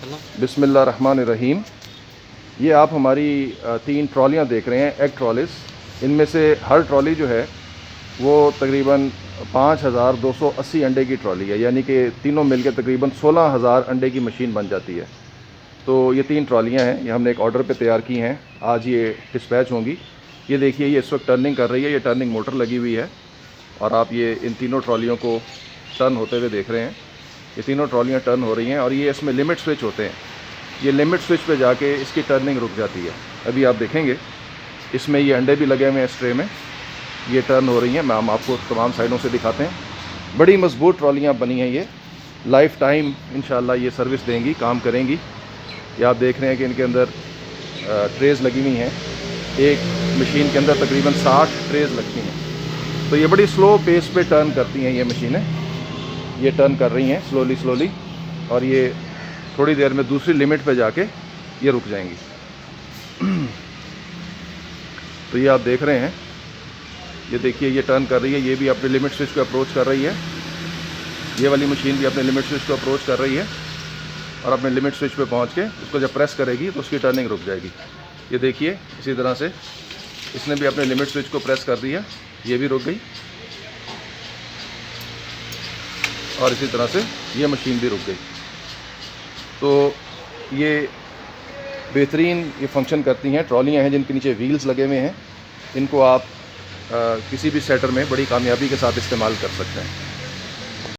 बिस्मिल्लाहिर्रहमानिर्रहीम। ये आप हमारी 3 ट्रॉलियाँ देख रहे हैं, एग ट्रॉलीज़। इनमें से हर ट्रॉली जो है वो तकरीबन 5280 अंडे की ट्रॉली है, यानी कि तीनों मिलकर तकरीबन 16000 अंडे की मशीन बन जाती है। तो ये 3 ट्रॉलियाँ हैं, ये हमने एक ऑर्डर पे तैयार की हैं, आज ये डिस्पैच होंगी। ये देखिए, ये इस वक्त टर्निंग कर रही है, ये टर्निंग मोटर लगी हुई है और आप ये इन तीनों ट्रॉलियों को टर्न होते हुए देख रहे हैं। ये तीनों ट्रॉलियाँ टर्न हो रही हैं और ये इसमें लिमिट स्विच होते हैं। ये लिमिट स्विच पे जाके इसकी टर्निंग रुक जाती है। अभी आप देखेंगे इसमें ये अंडे भी लगे हुए हैं, इस ट्रे में ये टर्न हो रही हैं। हम आपको तमाम साइडों से दिखाते हैं। बड़ी मजबूत ट्रॉलियाँ बनी हैं, ये लाइफ टाइम इंशाल्लाह ये सर्विस देंगी, काम करेंगी। ये आप देख रहे हैं कि इनके अंदर ट्रेज़ लगी हुई हैं। एक मशीन के अंदर तकरीबन 60 ट्रेज़ लगती हैं। तो ये बड़ी स्लो पेस पे टर्न करती हैं ये मशीनें। ये टर्न कर रही हैं स्लोली और ये थोड़ी देर में दूसरी लिमिट पे जाके ये रुक जाएंगी। तो ये आप देख रहे हैं, ये देखिए ये टर्न कर रही है, ये भी अपने लिमिट स्विच को अप्रोच कर रही है। ये वाली मशीन भी अपने लिमिट स्विच को अप्रोच कर रही है और अपने लिमिट स्विच पे पहुंच के उसको जब प्रेस करेगी तो उसकी टर्निंग रुक जाएगी। ये देखिए इसी तरह से इसने भी अपने लिमिट स्विच को प्रेस कर दिया, ये भी रुक गई और इसी तरह से ये मशीन भी रुक गई। तो ये बेहतरीन ये फंक्शन करती हैं। ट्रॉलियाँ हैं जिनके नीचे व्हील्स लगे हुए हैं, इनको आप किसी भी सेटर में बड़ी कामयाबी के साथ इस्तेमाल कर सकते हैं।